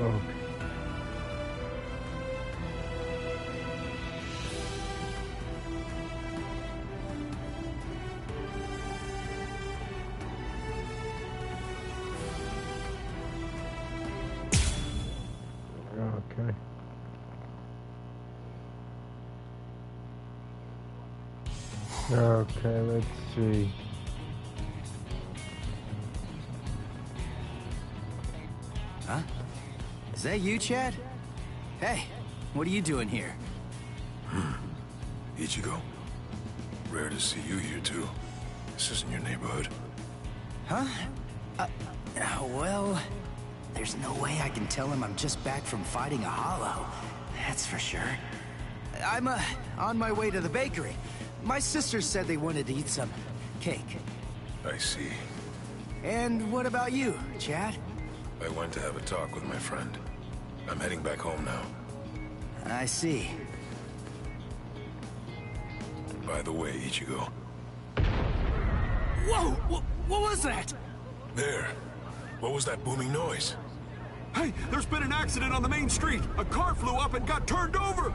Okay. Okay, let's see. Huh? Is that you, Chad? Hey, what are you doing here? Ichigo. Rare to see you here, too. This isn't your neighborhood. Huh? Well, there's no way I can tell him I'm just back from fighting a hollow. That's for sure. I'm, on my way to the bakery. My sisters said they wanted to eat some cake. I see. And what about you, Chad? I went to have a talk with my friend. I'm heading back home now. I see. By the way, Ichigo. Whoa! What was that? There. What was that booming noise? Hey, there's been an accident on the main street. A car flew up and got turned over.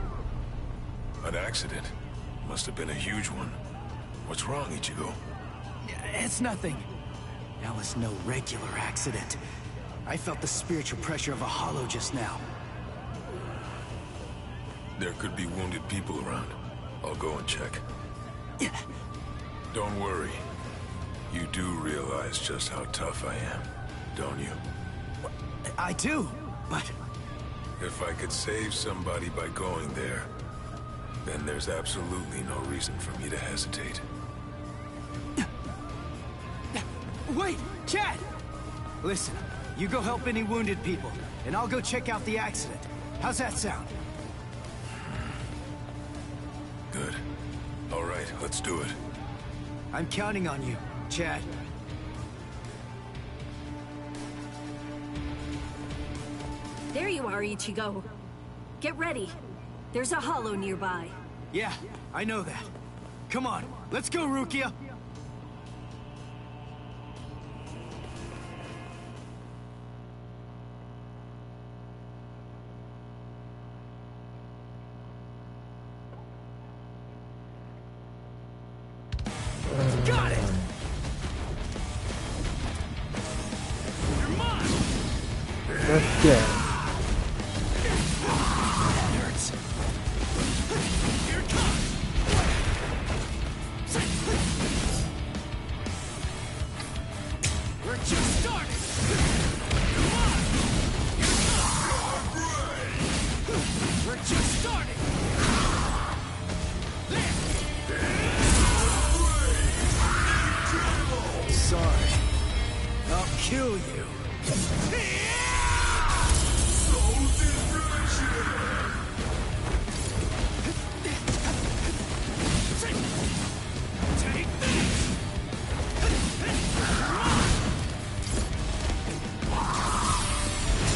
An accident? Must have been a huge one. What's wrong, Ichigo? It's nothing. That was no regular accident. I felt the spiritual pressure of a hollow just now. There could be wounded people around. I'll go and check. Don't worry. You do realize just how tough I am, don't you? I do, but... If I could save somebody by going there, then there's absolutely no reason for me to hesitate. Wait, Chad! Listen, you go help any wounded people, and I'll go check out the accident. How's that sound? Good. All right, let's do it. I'm counting on you, Chad. There you are, Ichigo. Get ready. There's a hollow nearby. Yeah, I know that. Come on, let's go, Rukia! Got it! You're mine! That's dead. Nerds. Here it comes! We're just starting! Come on! Here it comes! We're just starting! Sorry. I'll kill you. Take this!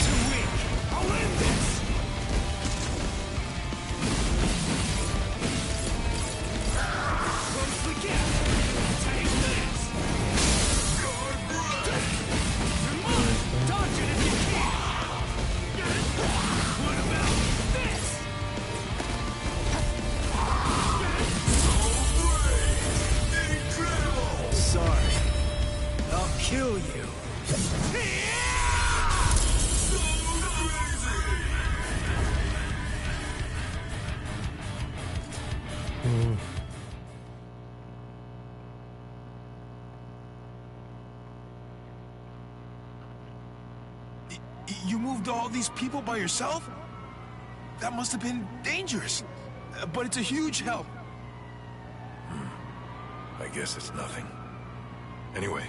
Too weak. I'll end this! Close the gap. Take this! Dodge it if you can! What about this? Sorry. I'll kill you. You moved all these people by yourself? That must have been dangerous. But it's a huge help. I guess it's nothing. Anyway,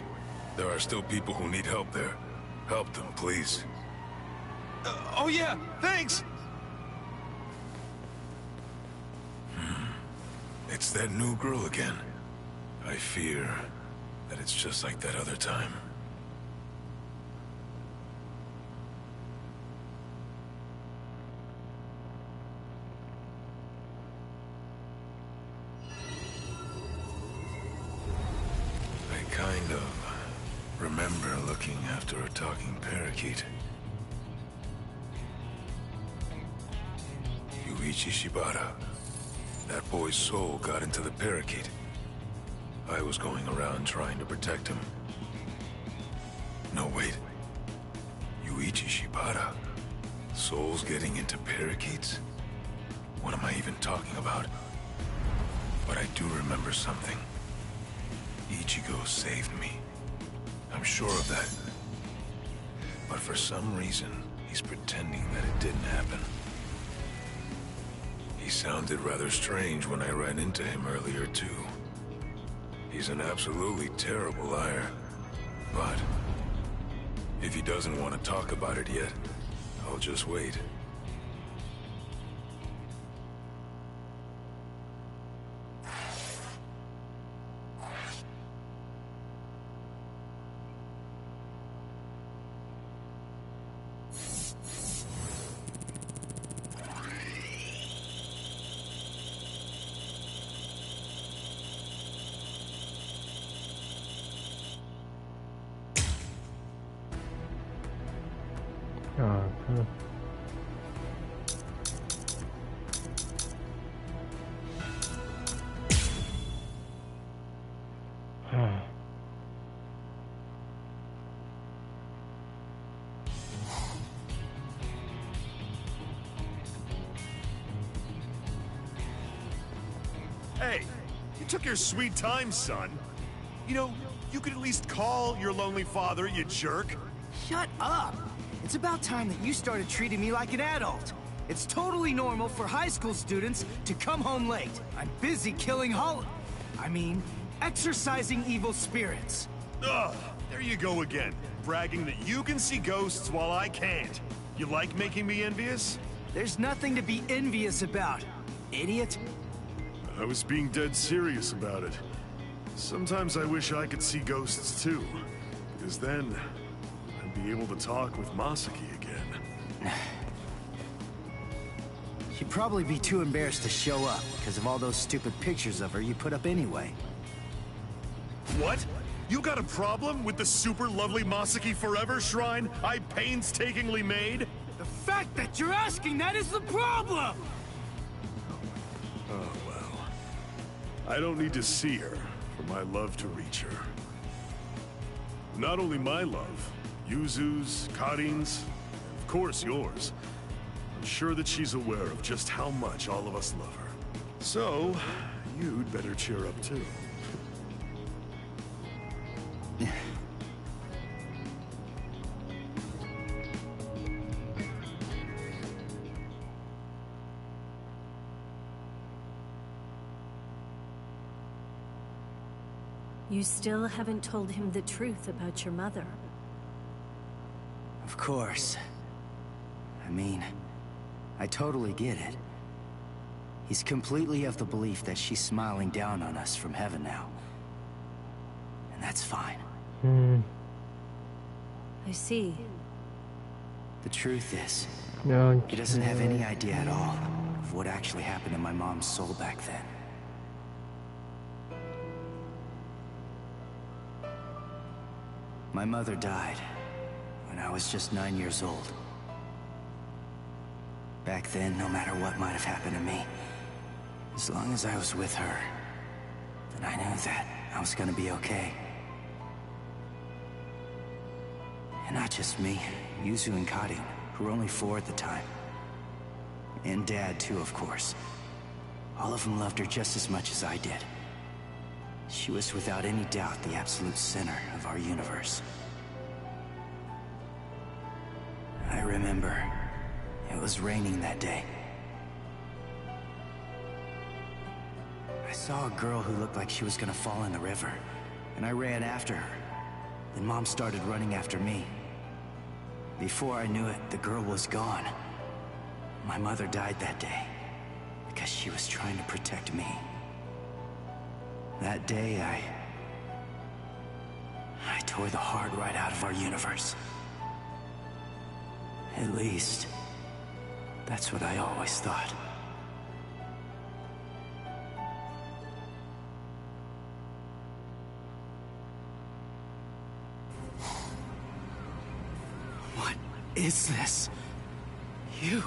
there are still people who need help there. Help them, please. Oh yeah, thanks! It's that new girl again. I fear that it's just like that other time. I kind of remember looking after a talking parakeet. Yuichi Shibata. That boy's soul got into the parakeet. I was going around trying to protect him. No, wait. Yuichi Shibata? Souls getting into parakeets? What am I even talking about? But I do remember something. Ichigo saved me. I'm sure of that. But for some reason, he's pretending that it didn't happen. He sounded rather strange when I ran into him earlier, too. He's an absolutely terrible liar. But if he doesn't want to talk about it yet, I'll just wait. Okay. Hey, you took your sweet time, son. You know, you could at least call your lonely father, you jerk. Shut up! It's about time that you started treating me like an adult. It's totally normal for high school students to come home late. I'm busy killing exorcising evil spirits. Ugh, there you go again, bragging that you can see ghosts while I can't. You like making me envious? There's nothing to be envious about, idiot. I was being dead serious about it. Sometimes I wish I could see ghosts too, because then I'd be able to talk with Masaki again. She'd probably be too embarrassed to show up because of all those stupid pictures of her you put up anyway. What? You got a problem with the super lovely Masaki Forever shrine I painstakingly made? The fact that you're asking that is the problem! Oh, well. I don't need to see her for my love to reach her. Not only my love, Yuzu's, Karin's, and of course yours. I'm sure that she's aware of just how much all of us love her. So, you'd better cheer up too. You still haven't told him the truth about your mother. Of course. I totally get it. He's completely of the belief that she's smiling down on us from heaven now. And that's fine. I see. The truth is, Okay. he doesn't have any idea at all of what actually happened to my mom's soul back then. My mother died when I was just 9 years old. Back then, no matter what might have happened to me, as long as I was with her, then I knew that I was gonna be okay. And not just me, Yuzu and Karin, who were only 4 at the time. And Dad, too, of course. All of them loved her just as much as I did. She was without any doubt the absolute center of our universe. I remember it was raining that day. I saw a girl who looked like she was gonna fall in the river, and I ran after her. Then Mom started running after me. Before I knew it, the girl was gone. My mother died that day because she was trying to protect me. That day, I tore the heart right out of our universe. At least, that's what I always thought. What is this? You?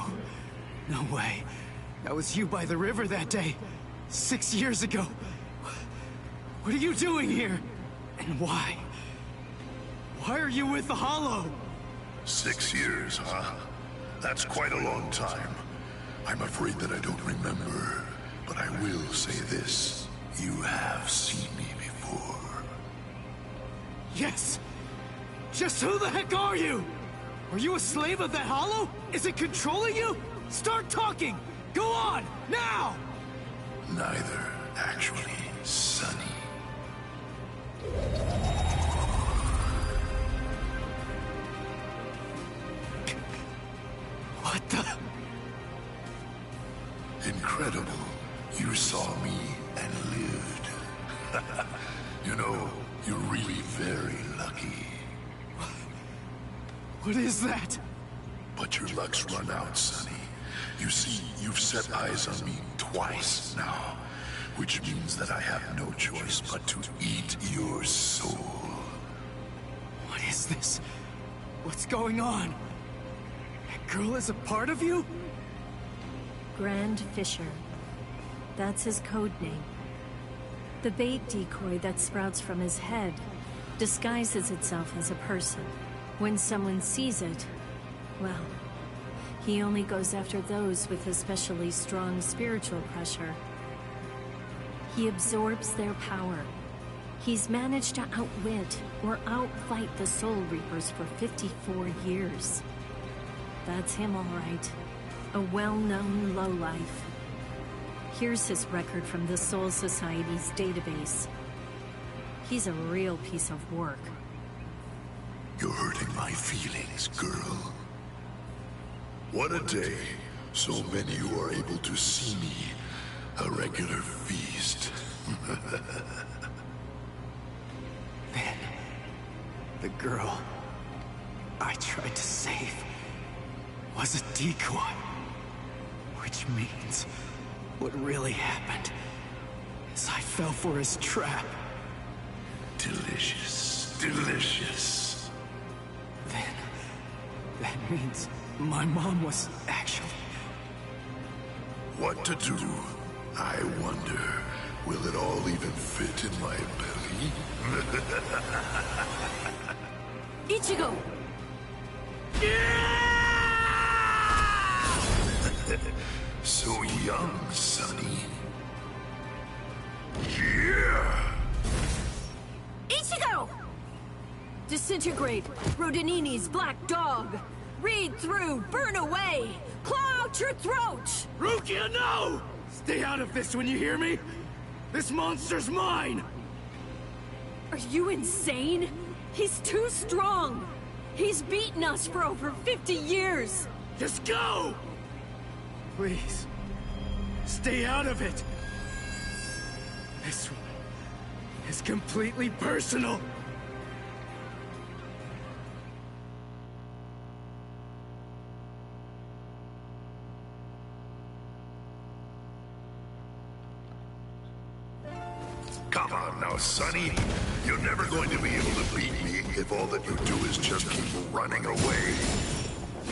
No way. That was you by the river that day. 6 years ago. What are you doing here? And why? Why are you with the Hollow? 6 years, huh? That's quite a long time. I'm afraid that I don't remember, but I will say this. You have seen me before. Yes! Just who the heck are you? Are you a slave of that Hollow? Is it controlling you? Start talking! Go on, now! Neither, actually, Sonny. What the? Incredible. You saw me and lived. You know, you're really very lucky. What is that? But your luck's run out, Sonny. You see, you've set eyes on me twice now, which means that I have no choice but to eat your soul. What is this? What's going on? That girl is a part of you? Grand Fisher. That's his code name. The bait decoy that sprouts from his head disguises itself as a person. When someone sees it, well, he only goes after those with especially strong spiritual pressure. He absorbs their power. He's managed to outwit or outfight the Soul Reapers for 54 years. That's him, all right. A well-known lowlife. Here's his record from the Soul Society's database. He's a real piece of work. You're hurting my feelings, girl. What a day. So many who are able to see me. A regular feast. Then, the girl I tried to save was a decoy. Which means what really happened is I fell for his trap. Delicious. Delicious. Then, that means my mom was actually... What to do? I wonder, will it all even fit in my belly? Ichigo! So young, Sonny. Yeah! Ichigo! Disintegrate, Rodinini's black dog. Read through, burn away, claw out your throat! Rukia, no! Stay out of this when you hear me! This monster's mine! Are you insane? He's too strong! He's beaten us for over 50 years! Just go! Please, stay out of it! This one is completely personal! Come on now, Sonny. You're never going to be able to beat me if all that you do is just keep running away.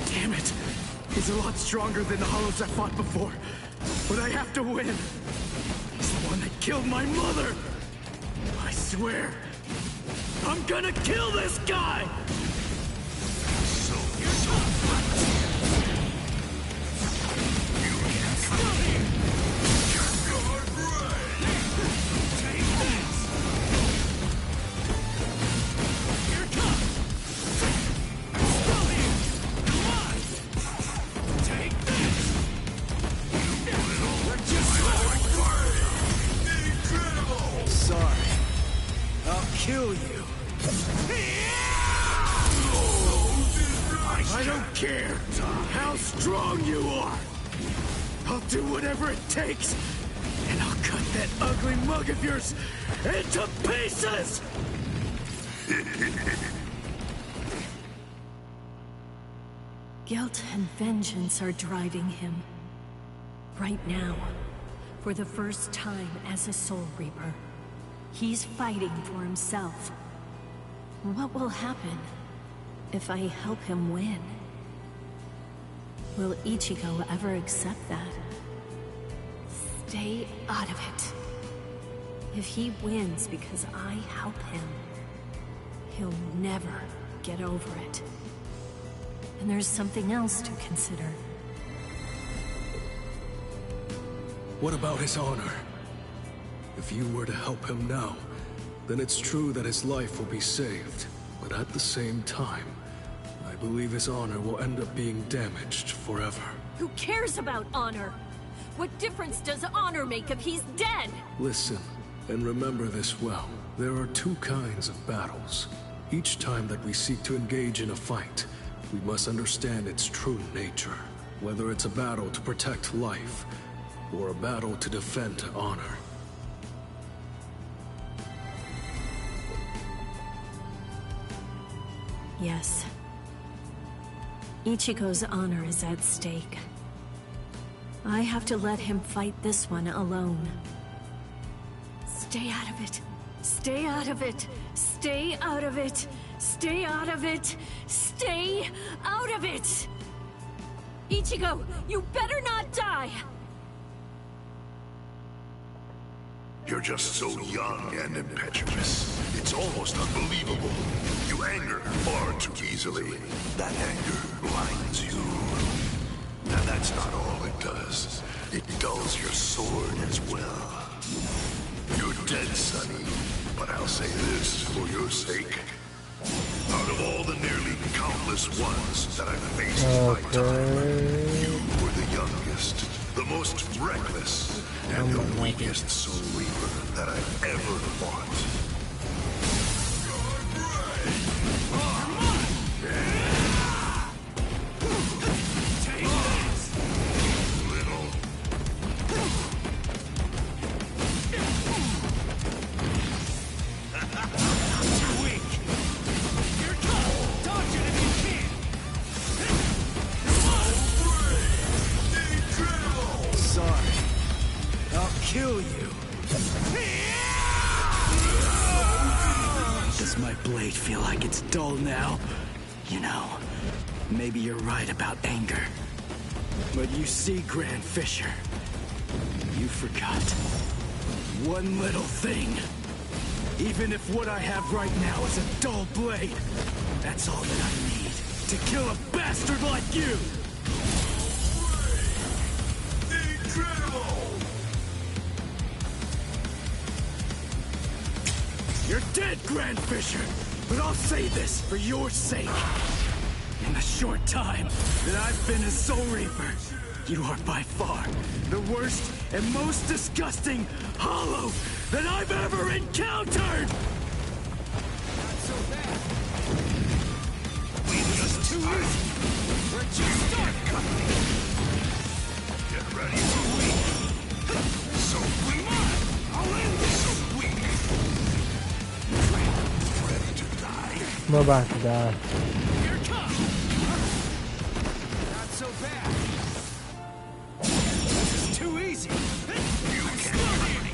Damn it! He's a lot stronger than the Hollows I fought before. But I have to win. He's the one that killed my mother. I swear, I'm gonna kill this guy! Kill you. I don't care how strong you are. I'll do whatever it takes, and I'll cut that ugly mug of yours into pieces! Guilt and vengeance are driving him. Right now, for the first time as a Soul Reaper, he's fighting for himself. What will happen if I help him win? Will Ichigo ever accept that? stay out of it. If he wins because I help him, he'll never get over it. And there's something else to consider. What about his honor? If you were to help him now, then it's true that his life will be saved. But at the same time, I believe his honor will end up being damaged forever. Who cares about honor? What difference does honor make if he's dead? Listen, and remember this well. There are two kinds of battles. Each time that we seek to engage in a fight, we must understand its true nature. Whether it's a battle to protect life, or a battle to defend honor. Yes. Ichigo's honor is at stake. I have to let him fight this one alone. Stay out of it. Stay out of it. Stay out of it. Stay out of it. Stay out of it! Ichigo, you better not die! You're just so young and impetuous. It's almost unbelievable. You anger far too easily. That anger blinds you. And that's not all it does. It dulls your sword as well. You're dead, Sonny. But I'll say this for your sake. Out of all the nearly countless ones that I've faced in my time, you were the youngest, the most reckless, and the weakest Soul Reaper that I've ever fought. Kill you. Does my blade feel like it's dull now? You know, maybe you're right about anger. But you see, Grand Fisher, you forgot one little thing. Even if what I have right now is a dull blade, that's all that I need to kill a bastard like you! You're dead, Grand Fisher! But I'll say this for your sake. In the short time that I've been a Soul Reaper, you are by far the worst and most disgusting hollow that I've ever encountered! Not so bad. We're just too easy. We're just starting. Get ready for weak. So weak. I'll end this. So weak. Ready to die. I'm about to die. Here it comes. Not so bad. This is too easy. You can't hurt me.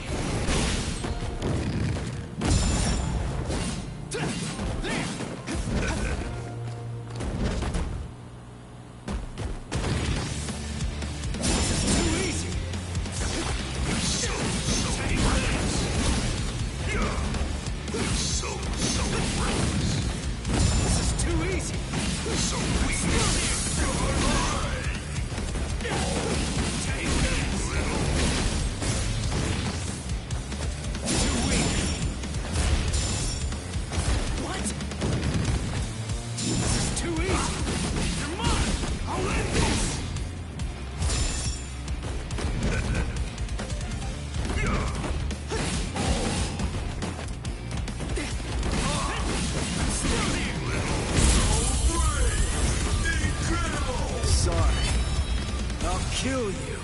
Kill you.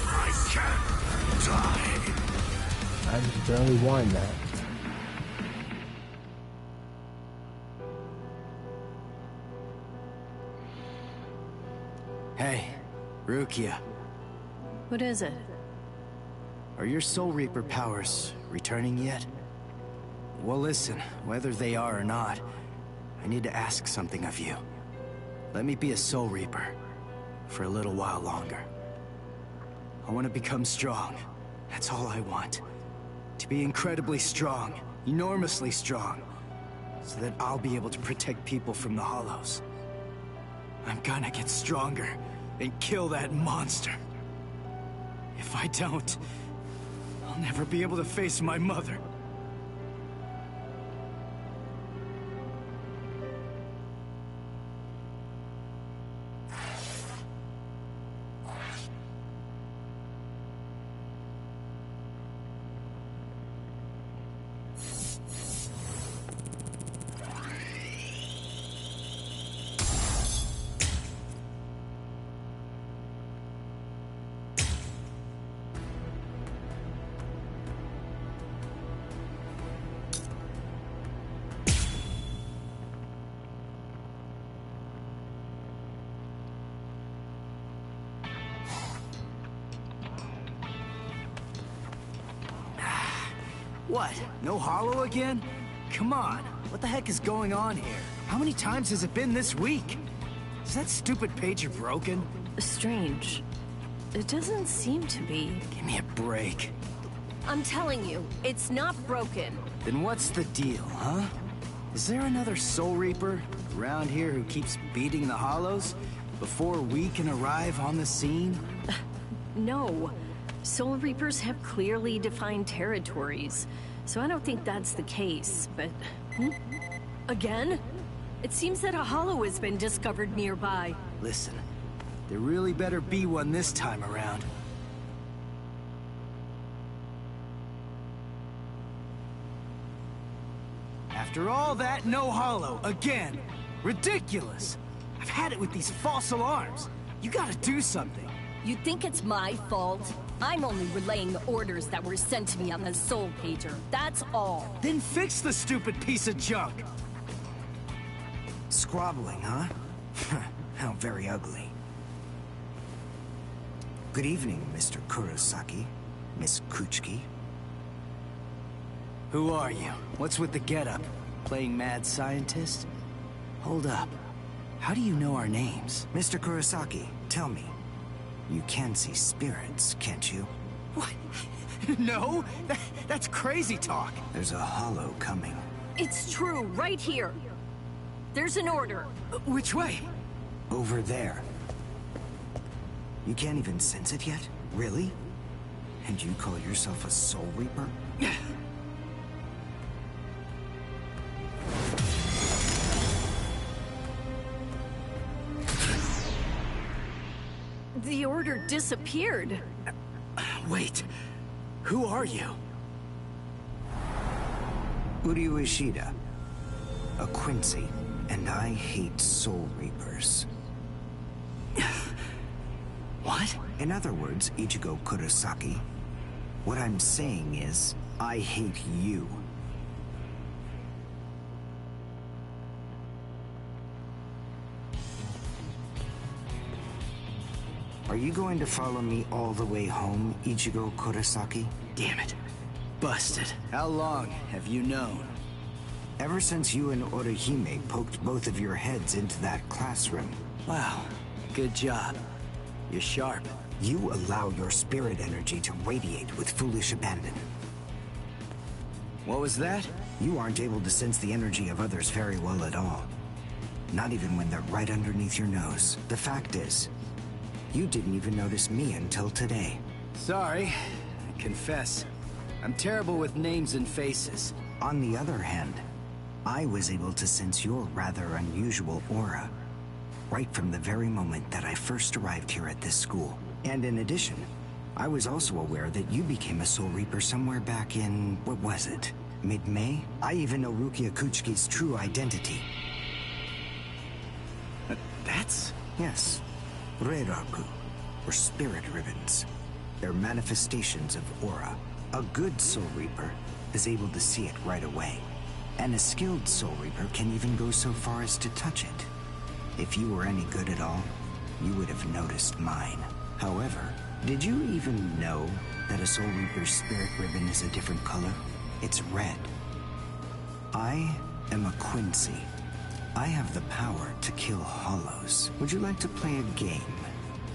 I can't die. I just barely won that. Hey, Rukia. What is it? Are your Soul Reaper powers returning yet? Well, listen, whether they are or not, I need to ask something of you. Let me be a Soul Reaper. for a little while longer. I want to become strong. That's all I want. To be incredibly strong, enormously strong, so that I'll be able to protect people from the Hollows. I'm gonna get stronger and kill that monster. If I don't, I'll never be able to face my mother. What? No Hollow again? Come on. What the heck is going on here? How many times has it been this week? Is that stupid pager broken? Strange. It doesn't seem to be. Give me a break. I'm telling you, it's not broken. Then what's the deal, huh? Is there another Soul Reaper around here who keeps beating the Hollows before we can arrive on the scene? No. Soul Reapers have clearly defined territories, so I don't think that's the case, but... Again? It seems that a Hollow has been discovered nearby. Listen, there really better be one this time around. After all that, no Hollow, again. Ridiculous! I've had it with these false alarms. You gotta do something. You think it's my fault? I'm only relaying the orders that were sent to me on the Soul Pager, that's all. Then fix the stupid piece of junk! Squabbling, huh? How very ugly. Good evening, Mr. Kurosaki, Miss Kuchiki. Who are you? What's with the getup? Playing mad scientist? Hold up. How do you know our names? Mr. Kurosaki, tell me. You can see spirits, can't you? What? No? That's crazy talk. There's a Hollow coming. It's true, right here. There's an order. Which way? Over there. You can't even sense it yet? Really? And you call yourself a Soul Reaper? The order disappeared. Wait. Who are you? Uryu Ishida. A Quincy. And I hate Soul Reapers. What? In other words, Ichigo Kurosaki, what I'm saying is, I hate you. Are you going to follow me all the way home, Ichigo Kurosaki? Damn it. Busted. How long have you known? Ever since you and Orihime poked both of your heads into that classroom. Wow. Good job. You're sharp. You allow your spirit energy to radiate with foolish abandon. What was that? You aren't able to sense the energy of others very well at all. Not even when they're right underneath your nose. The fact is, you didn't even notice me until today. Sorry. I confess. I'm terrible with names and faces. On the other hand, I was able to sense your rather unusual aura, right from the very moment that I first arrived here at this school. And in addition, I was also aware that you became a Soul Reaper somewhere back in, what was it? Mid-May? I even know Rukia Kuchiki's true identity. That's... Yes. Reiraku, or spirit ribbons. They're manifestations of aura. A good Soul Reaper is able to see it right away. And a skilled Soul Reaper can even go so far as to touch it. If you were any good at all, you would have noticed mine. However, did you even know that a Soul Reaper's spirit ribbon is a different color? It's red. I am a Quincy. I have the power to kill hollows. Would you like to play a game?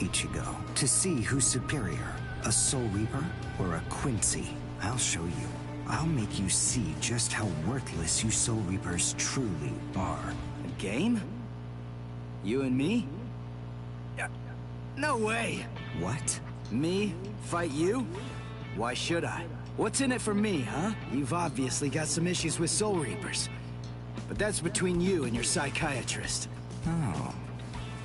Ichigo, to see who's superior, a Soul Reaper or a Quincy. I'll show you. I'll make you see just how worthless you Soul Reapers truly are. A game? You and me? No way! What? Me? Fight you? Why should I? What's in it for me, huh? You've obviously got some issues with Soul Reapers. But that's between you and your psychiatrist. Oh,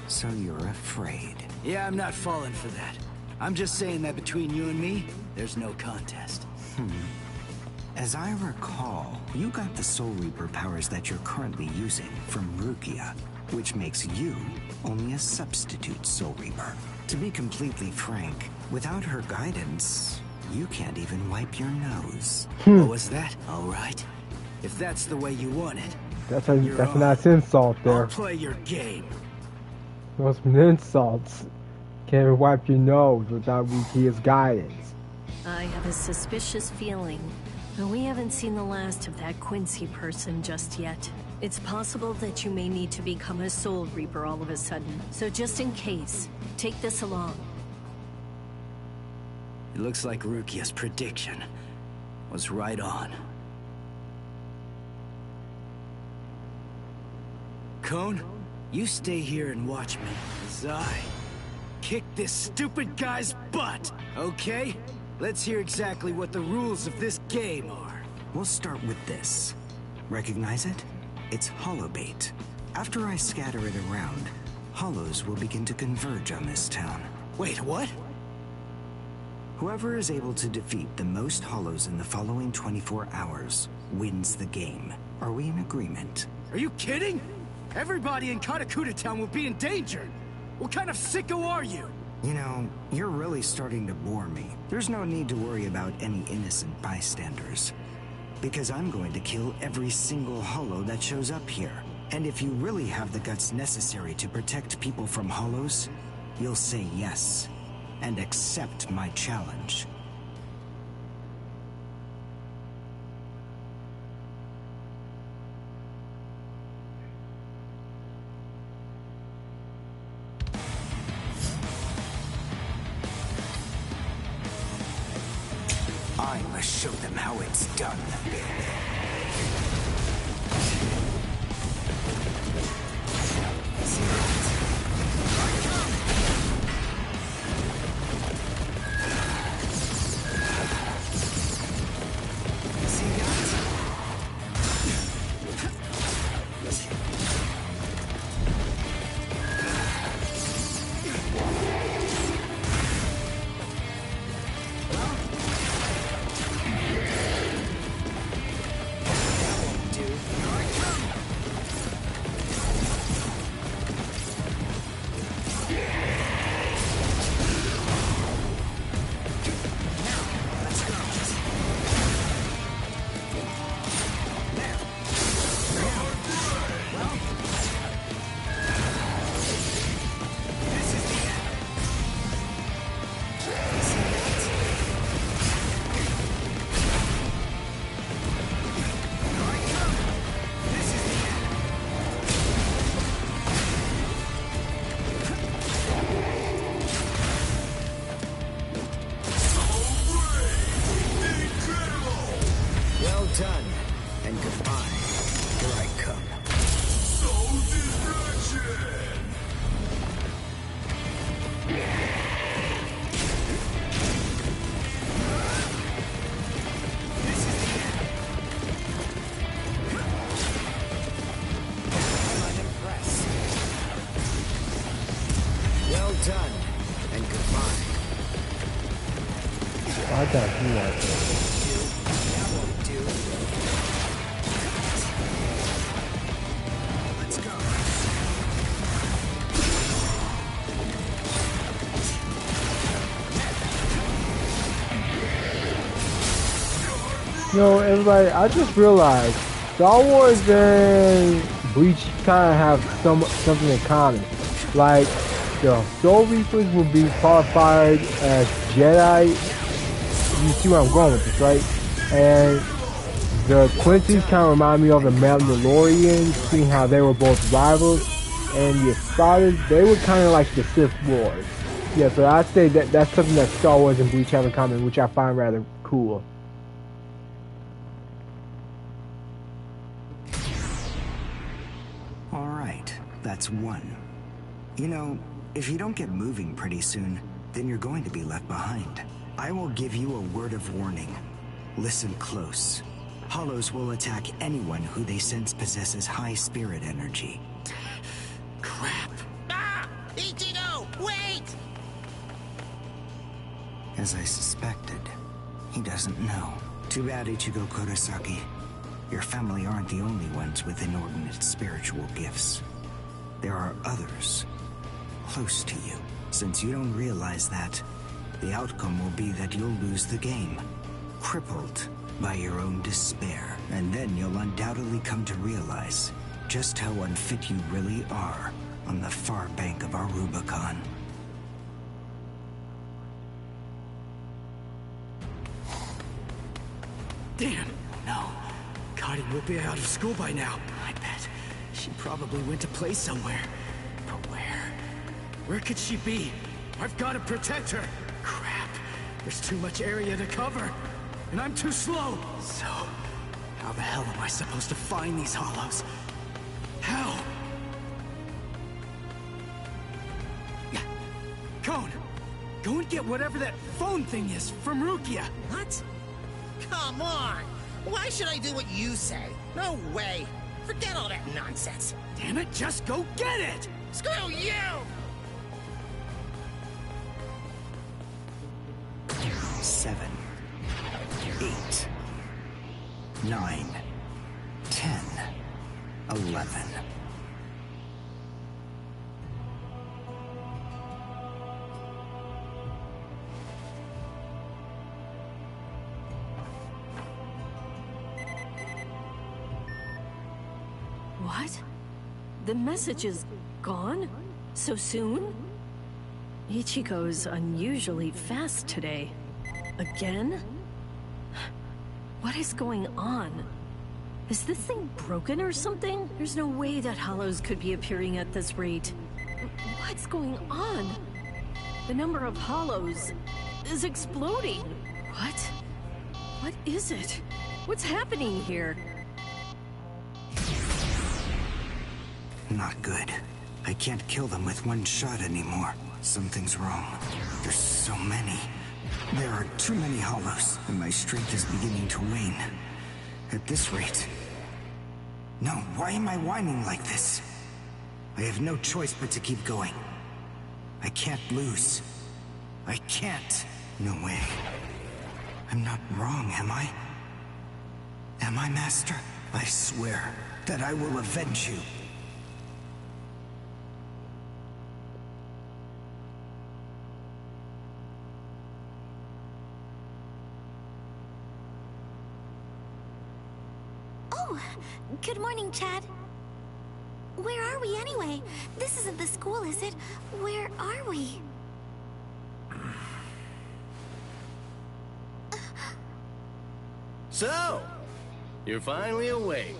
so you're afraid. Yeah, I'm not falling for that. I'm just saying that between you and me, there's no contest. As I recall, you got the Soul Reaper powers that you're currently using from Rukia, which makes you only a substitute Soul Reaper. To be completely frank, without her guidance, you can't even wipe your nose. What was that? All right. If that's the way you want it. That's a nice insult there. I'll play your game. Those insults. Can't even wipe your nose without Rukia's guidance. I have a suspicious feeling, but we haven't seen the last of that Quincy person just yet. It's possible that you may need to become a Soul Reaper all of a sudden, so just in case, take this along. It looks like Rukia's prediction was right on. Cone, you stay here and watch me as I kick this stupid guy's butt, okay? Let's hear exactly what the rules of this game are. We'll start with this. Recognize it? It's hollow bait. After I scatter it around, hollows will begin to converge on this town. Wait, what? Whoever is able to defeat the most hollows in the following 24 hours wins the game. Are we in agreement? Are you kidding? Everybody in Katakuta Town will be in danger. What kind of sicko are you? You know, you're really starting to bore me. There's no need to worry about any innocent bystanders. Because I'm going to kill every single hollow that shows up here. And if you really have the guts necessary to protect people from hollows, you'll say yes, and accept my challenge. I must show them how it's done. Done. And goodbye. Here I come. Soul destruction! This is the end. I'm unimpressed. Well done. And goodbye. I got you right there. Yo, everybody, I just realized Star Wars and Bleach kind of have something in common. Like, the Soul Reapers will be qualified as Jedi. You see where I'm going with this, right? And the Quincy's kind of remind me of the Mandalorians, seeing how they were both rivals. And the Spiders, they were kind of like the Sith Lords. Yeah, so I'd say that that's something that Star Wars and Bleach have in common, which I find rather cool. All right, that's one. You know, if you don't get moving pretty soon, then you're going to be left behind. I will give you a word of warning. Listen close. Hollows will attack anyone who they sense possesses high spirit energy. Crap. Ah! Ichigo, wait! As I suspected, he doesn't know. Too bad, Ichigo Kurosaki. Your family aren't the only ones with inordinate spiritual gifts. There are others close to you. Since you don't realize that, the outcome will be that you'll lose the game, crippled by your own despair. And then you'll undoubtedly come to realize just how unfit you really are on the far bank of our Rubicon. Damn, no. Karin will be out of school by now. I bet. She probably went to play somewhere. But where? Where could she be? I've got to protect her. Crap. There's too much area to cover. And I'm too slow. So, how the hell am I supposed to find these hollows? How? Cone! Go and get whatever that phone thing is from Rukia. What? Come on! Why should I do what you say? No way! Forget all that nonsense! Damn it, just go get it! Screw you! 7, 8, 9, 10, 11. What? The message is gone? So soon? Ichigo's unusually fast today. Again? What is going on? Is this thing broken or something? There's no way that hollows could be appearing at this rate. What's going on? The number of hollows is exploding. What? What is it? What's happening here? Not good. I can't kill them with one shot anymore. Something's wrong. There's so many. There are too many hollows, and my strength is beginning to wane. At this rate... No, why am I whining like this? I have no choice but to keep going. I can't lose. I can't. No way. I'm not wrong, am I? Am I, Master? I swear that I will avenge you. Good morning, Chad. Where are we anyway? This isn't the school, is it? Where are we? So, you're finally awake,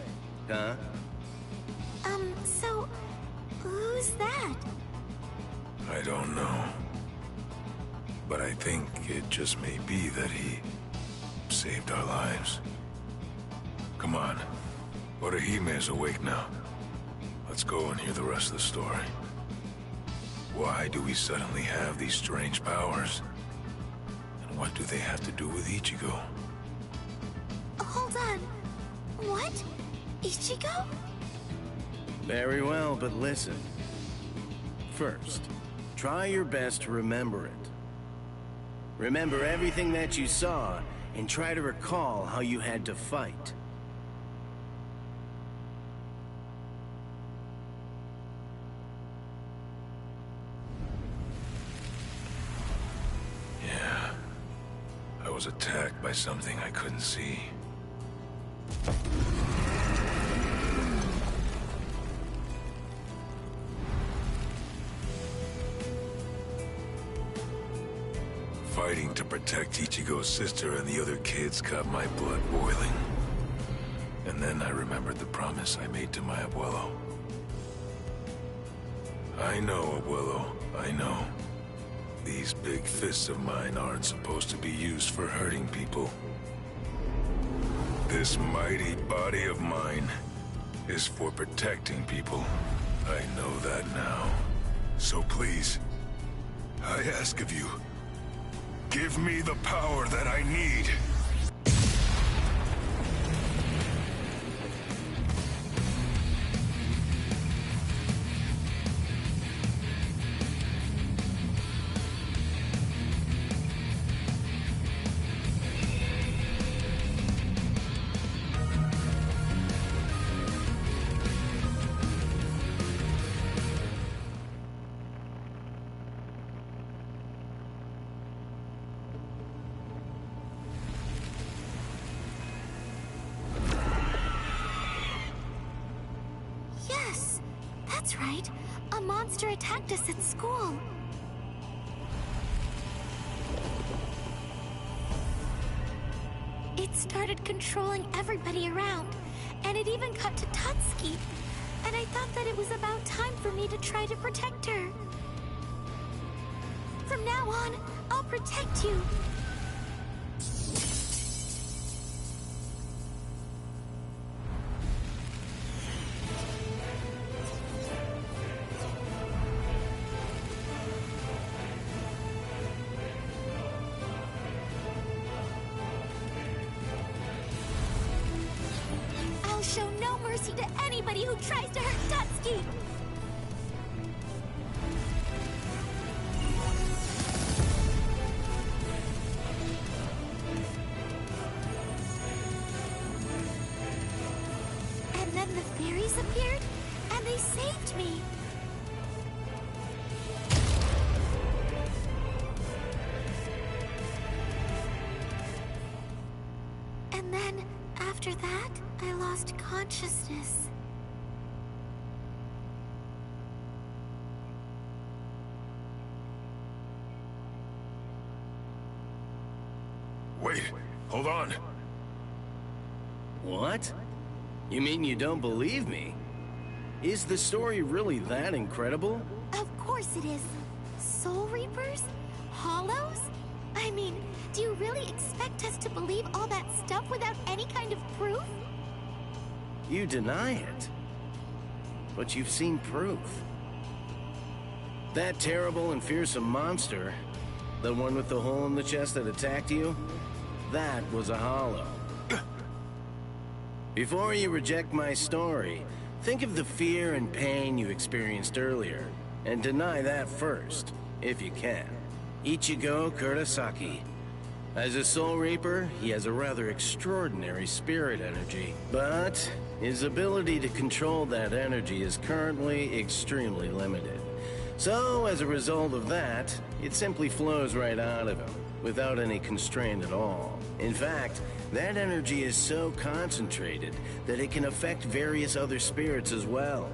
huh? So, who's that? I don't know. But I think it just may be that he saved our lives. Come on. Orihime's awake now. Let's go and hear the rest of the story. Why do we suddenly have these strange powers? And what do they have to do with Ichigo? Hold on. What? Ichigo? Very well, but listen. First, try your best to remember it. Remember everything that you saw, and try to recall how you had to fight. Yeah. I was attacked by something I couldn't see. Fighting to protect Ichigo's sister and the other kids got my blood boiling. And then I remembered the promise I made to my abuelo. I know, abuelo, I know. These big fists of mine aren't supposed to be used for hurting people. This mighty body of mine is for protecting people. I know that now. So please, I ask of you, give me the power that I need. That's right. A monster attacked us at school. It started controlling everybody around, and it even got to Tutski. And I thought that it was about time for me to try to protect her. From now on, I'll protect you. I'll show no mercy to anybody who tries to hurt Tutski! And then the fairies appeared, and they saved me. And then, after that, I lost consciousness. Wait, hold on. What? You mean you don't believe me? Is the story really that incredible? Of course it is. Soul Reapers? Hollows? I mean, do you really expect us to believe all that stuff without any kind of proof? You deny it. But you've seen proof. That terrible and fearsome monster, the one with the hole in the chest that attacked you, that was a hollow. Before you reject my story, think of the fear and pain you experienced earlier, and deny that first, if you can. Ichigo Kurosaki. As a Soul Reaper, he has a rather extraordinary spirit energy, but his ability to control that energy is currently extremely limited. So, as a result of that, it simply flows right out of him, without any constraint at all. In fact, that energy is so concentrated that it can affect various other spirits as well.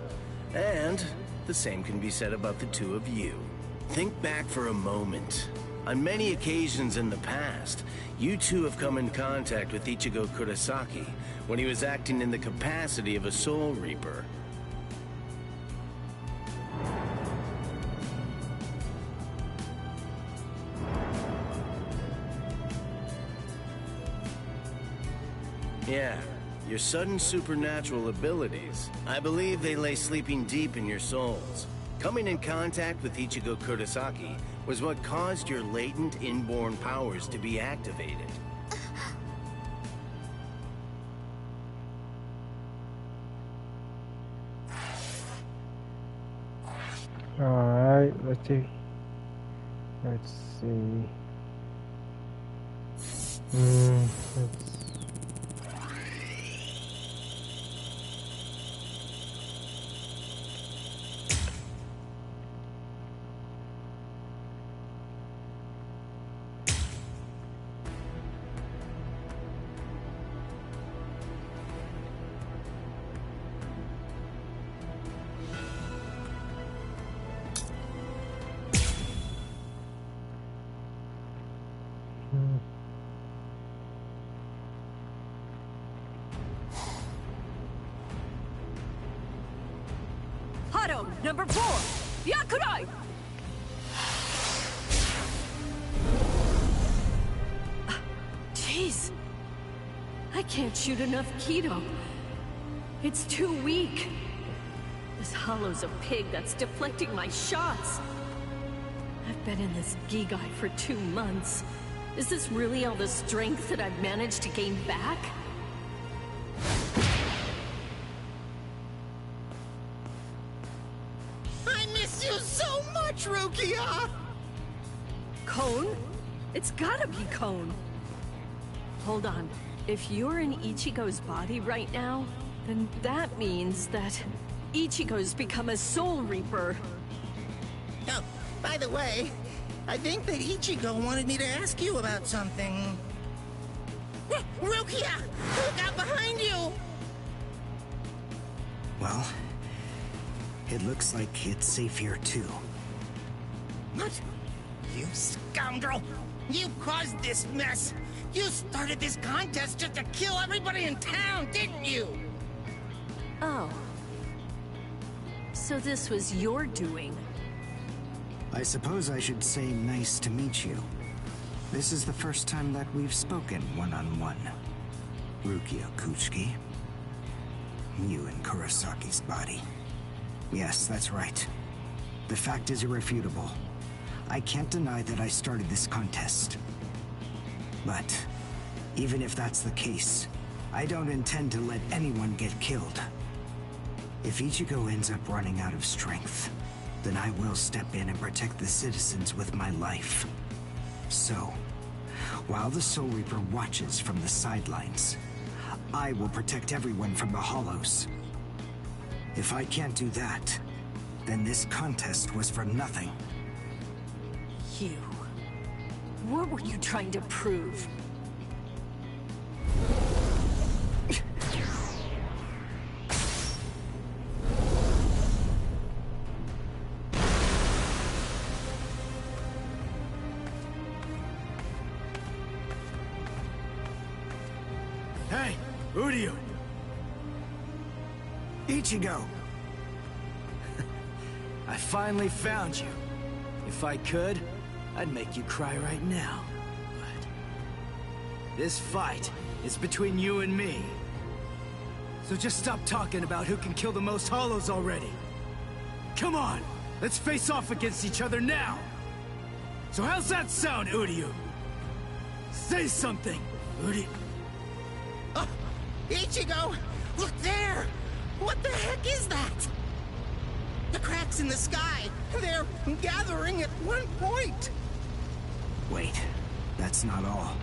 And the same can be said about the two of you. Think back for a moment. On many occasions in the past, you two have come in contact with Ichigo Kurosaki when he was acting in the capacity of a Soul Reaper. Yeah, your sudden supernatural abilities. I believe they lay sleeping deep in your souls. Coming in contact with Ichigo Kurosaki was what caused your latent inborn powers to be activated. Alright, let's see. Hado, number 4! Yakurai! I can't shoot enough Keto. It's too weak. This hollow's a pig that's deflecting my shots. I've been in this Gigai for 2 months. Is this really all the strength that I've managed to gain back? I miss you so much, Rukia! Cone? It's gotta be Cone. Hold on. If you're in Ichigo's body right now, then that means that Ichigo's become a Soul Reaper. Oh, by the way, I think that Ichigo wanted me to ask you about something. Rukia! Look out behind you! Well, it looks like it's safe here too. What? You scoundrel! You caused this mess! You started this contest just to kill everybody in town, didn't you? Oh. So this was your doing? I suppose I should say nice to meet you. This is the first time that we've spoken one-on-one. Rukia Kuchiki. You in Kurosaki's body. Yes, that's right. The fact is irrefutable. I can't deny that I started this contest. But, even if that's the case, I don't intend to let anyone get killed. If Ichigo ends up running out of strength, then I will step in and protect the citizens with my life. So, while the Soul Reaper watches from the sidelines, I will protect everyone from the Hollows. If I can't do that, then this contest was for nothing. You... What were you trying to prove? Hey, Uryu! Ichigo! I finally found you. If I could, I'd make you cry right now. But this fight is between you and me. So just stop talking about who can kill the most Hollows already. Come on, let's face off against each other now. So how's that sound, Uryu? Say something, Uryu. Ichigo! Look there! What the heck is that? The cracks in the sky! They're gathering at one point! Wait, that's not all.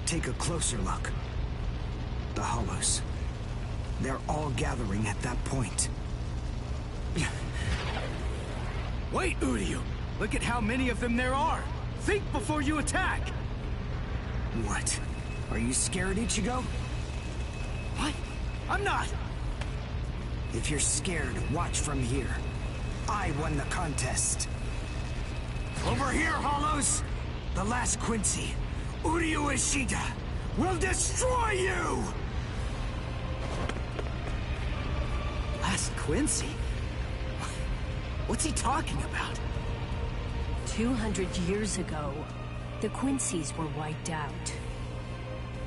Take a closer look. The Hollows. They're all gathering at that point. Wait, Uryu! Look at how many of them there are! Think before you attack! What? Are you scared, Ichigo? What? I'm not! If you're scared, watch from here. I won the contest. Over here, Hollows! The last Quincy, Uryu Ishida, will destroy you! Last Quincy? What's he talking about? 200 years ago, the Quincy's were wiped out.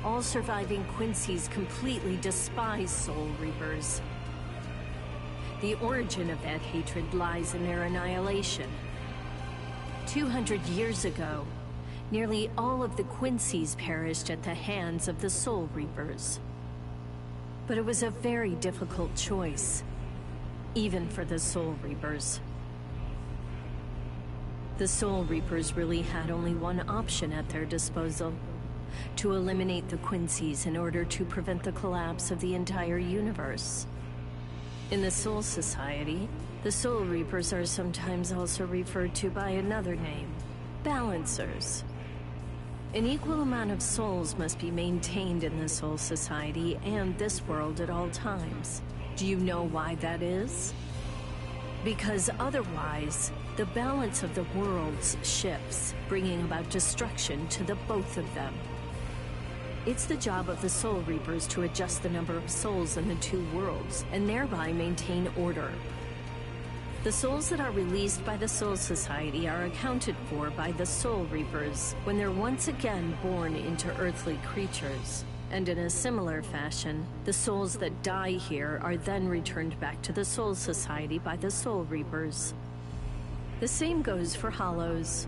All surviving Quincy's completely despise Soul Reapers. The origin of that hatred lies in their annihilation. 200 years ago, nearly all of the Quincy's perished at the hands of the Soul Reapers. But it was a very difficult choice, even for the Soul Reapers. The Soul Reapers really had only one option at their disposal: to eliminate the Quincy's in order to prevent the collapse of the entire universe. In the Soul Society, the Soul Reapers are sometimes also referred to by another name: Balancers. An equal amount of souls must be maintained in the Soul Society and this world at all times. Do you know why that is? Because otherwise, the balance of the worlds shifts, bringing about destruction to the both of them. It's the job of the Soul Reapers to adjust the number of souls in the two worlds, and thereby maintain order. The souls that are released by the Soul Society are accounted for by the Soul Reapers when they're once again born into earthly creatures, And in a similar fashion, the souls that die here are then returned back to the Soul Society by the Soul Reapers. The same goes for Hollows.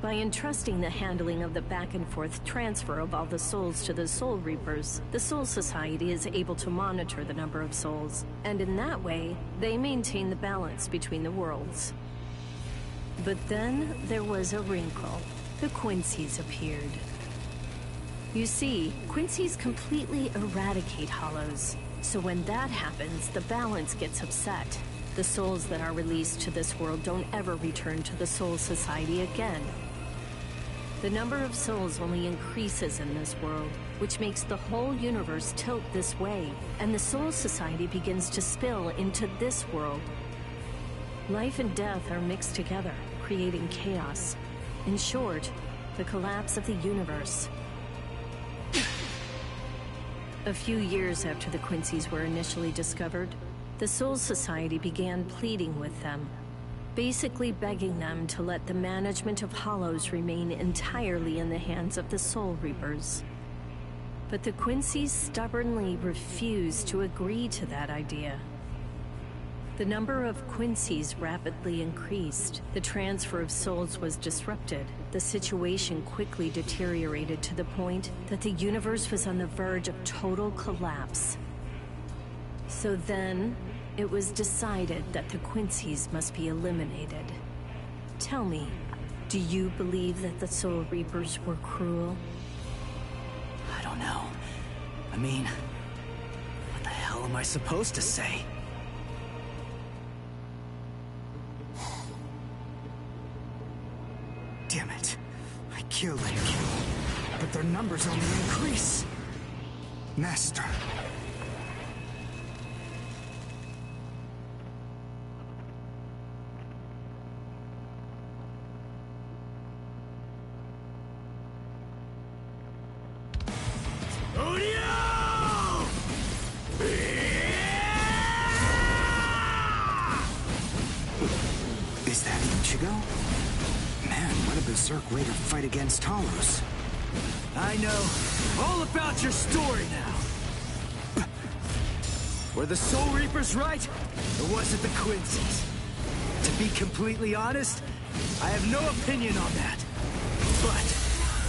By entrusting the handling of the back-and-forth transfer of all the souls to the Soul Reapers, the Soul Society is able to monitor the number of souls, and in that way, they maintain the balance between the worlds. But then there was a wrinkle. The Quincy's appeared. You see, Quincy's completely eradicate Hollows, so when that happens, the balance gets upset. The souls that are released to this world don't ever return to the Soul Society again. The number of souls only increases in this world, which makes the whole universe tilt this way, and the Soul Society begins to spill into this world. Life and death are mixed together, creating chaos. In short, the collapse of the universe. A few years after the Quincy's were initially discovered, the Soul Society began pleading with them, basically begging them to let the management of Hollows remain entirely in the hands of the Soul Reapers. But the Quincy's stubbornly refused to agree to that idea. The number of Quincy's rapidly increased. The transfer of souls was disrupted. The situation quickly deteriorated to the point that the universe was on the verge of total collapse. So then, it was decided that the Quincy's must be eliminated. Tell me, do you believe that the Soul Reapers were cruel? I don't know. I mean, what the hell am I supposed to say? Damn it. I killed and killed, but their numbers only increase. Master. Is that Ichigo? Man, what a berserk way to fight against Hollows. I know all about your story now. Were the Soul Reapers right, or was it the Quincy's? To be completely honest, I have no opinion on that. But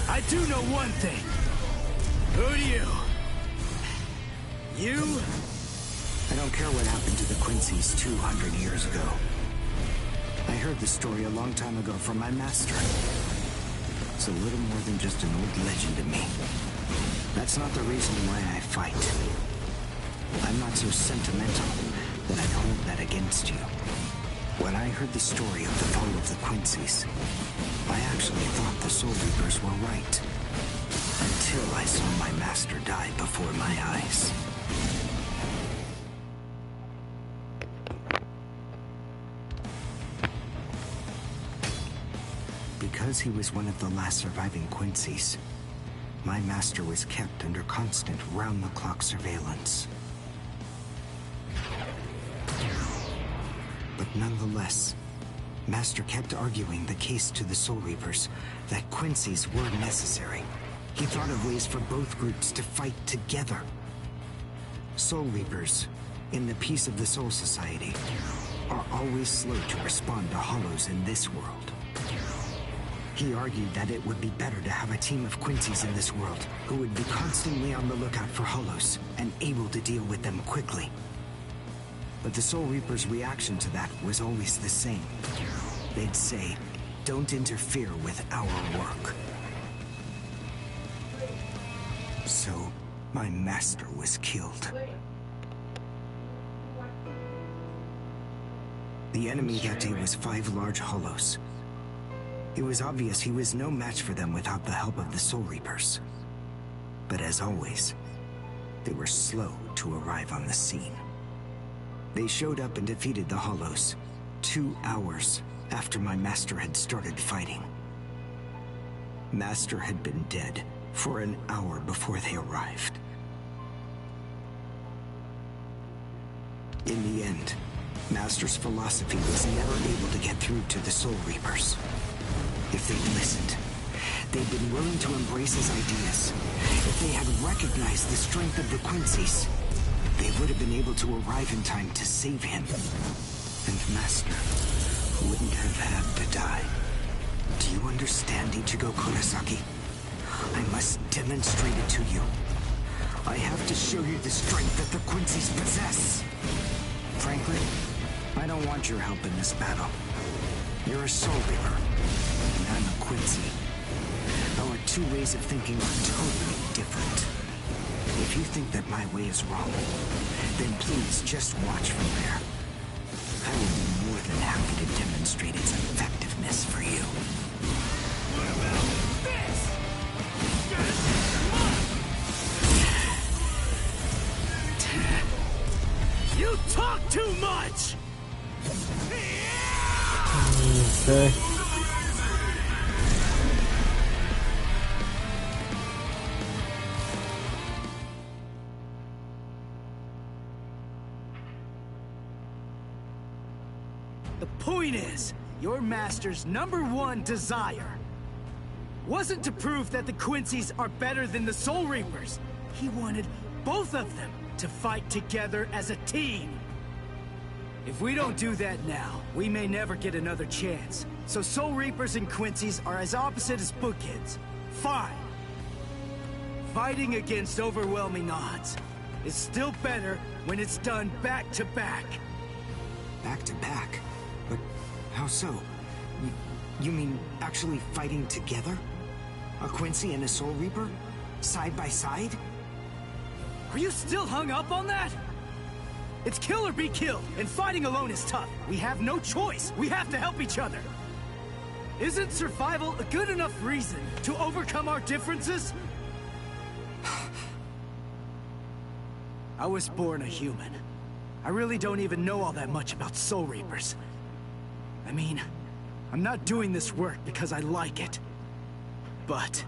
I do know one thing. Who do you? You? I don't care what happened to the Quincy's 200 years ago. I heard the story a long time ago from my master. It's a little more than just an old legend to me. That's not the reason why I fight. I'm not so sentimental that I'd hold that against you. When I heard the story of the fall of the Quincy's, I actually thought the Soul Reapers were right. Until I saw my master die before my eyes. Because he was one of the last surviving Quincy's, my master was kept under constant round-the-clock surveillance. But nonetheless, Master kept arguing the case to the Soul Reapers that Quincy's were necessary. He thought of ways for both groups to fight together. Soul Reapers, in the peace of the Soul Society, are always slow to respond to Hollows in this world. He argued that it would be better to have a team of Quincy's in this world who would be constantly on the lookout for Hollows and able to deal with them quickly. But the Soul Reapers' reaction to that was always the same. They'd say, "Don't interfere with our work." So, my master was killed. The enemy that day was 5 large Hollows. It was obvious he was no match for them without the help of the Soul Reapers. But as always, they were slow to arrive on the scene. They showed up and defeated the Hollows 2 hours after my master had started fighting. Master had been dead for an hour before they arrived. In the end, Master's philosophy was never able to get through to the Soul Reapers. If they'd listened, They've been willing to embrace his ideas. If they had recognized the strength of the Quincy's, they would have been able to arrive in time to save him. And Master wouldn't have had to die. Do you understand, Ichigo Kurosaki? I must demonstrate it to you. I have to show you the strength that the Quincy's possess. Frankly, I don't want your help in this battle. You're a Soul Reaper, and I'm a Quincy. Our two ways of thinking are totally different. If you think that my way is wrong, then please just watch from there. I will be more than happy to demonstrate its effectiveness for you. What about this? You talk too much! Okay. The point is, your master's #1 desire wasn't to prove that the Quincy's are better than the Soul Reapers. He wanted both of them to fight together as a team. If we don't do that now, we may never get another chance. So Soul Reapers and Quincy's are as opposite as bookends. Fine. Fighting against overwhelming odds is still better when it's done back to back. Back to back? But how so? You mean actually fighting together? A Quincy and a Soul Reaper? Side by side? Are you still hung up on that? It's kill or be killed, and fighting alone is tough. We have no choice. We have to help each other. Isn't survival a good enough reason to overcome our differences? I was born a human. I really don't even know all that much about Soul Reapers. I mean, I'm not doing this work because I like it. But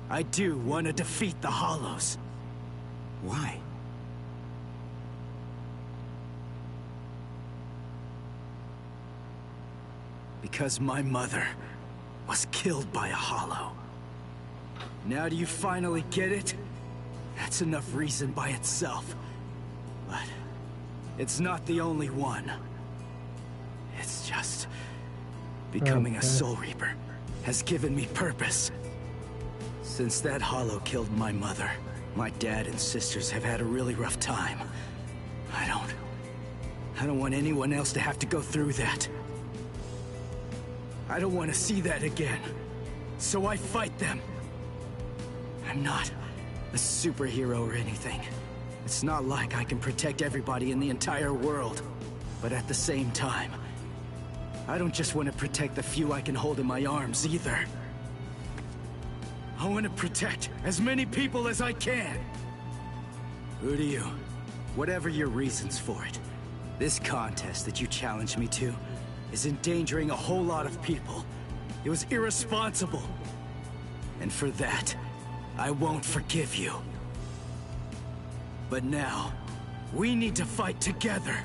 I do want to defeat the Hollows. Why? Because my mother was killed by a Hollow. Now do you finally get it? That's enough reason by itself. But it's not the only one. It's just becoming a Soul Reaper has given me purpose. Since that Hollow killed my mother, my dad and sisters have had a really rough time. I don't want anyone else to have to go through that. I don't want to see that again. So I fight them. I'm not a superhero or anything. It's not like I can protect everybody in the entire world. But at the same time, I don't just want to protect the few I can hold in my arms either. I want to protect as many people as I can. Who do you? Whatever your reasons for it, this contest that you challenged me to is endangering a whole lot of people. It was irresponsible. And for that, I won't forgive you. But now, we need to fight together.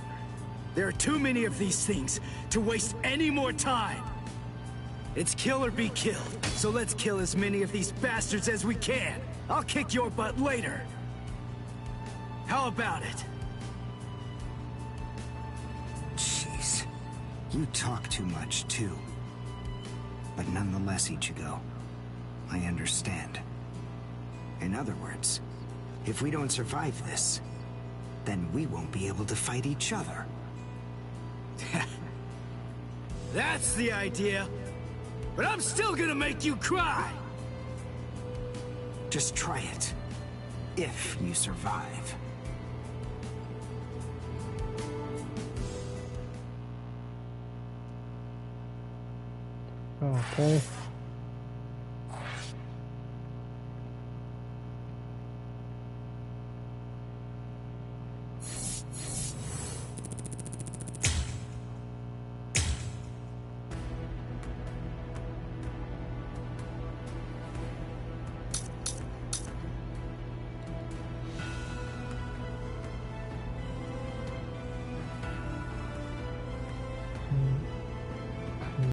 There are too many of these things to waste any more time. It's kill or be killed, so let's kill as many of these bastards as we can. I'll kick your butt later. How about it? Jeez. You talk too much, too. But nonetheless, Ichigo, I understand. In other words, if we don't survive this, then we won't be able to fight each other. That's the idea. But I'm still gonna make you cry! Just try it. If you survive. Okay.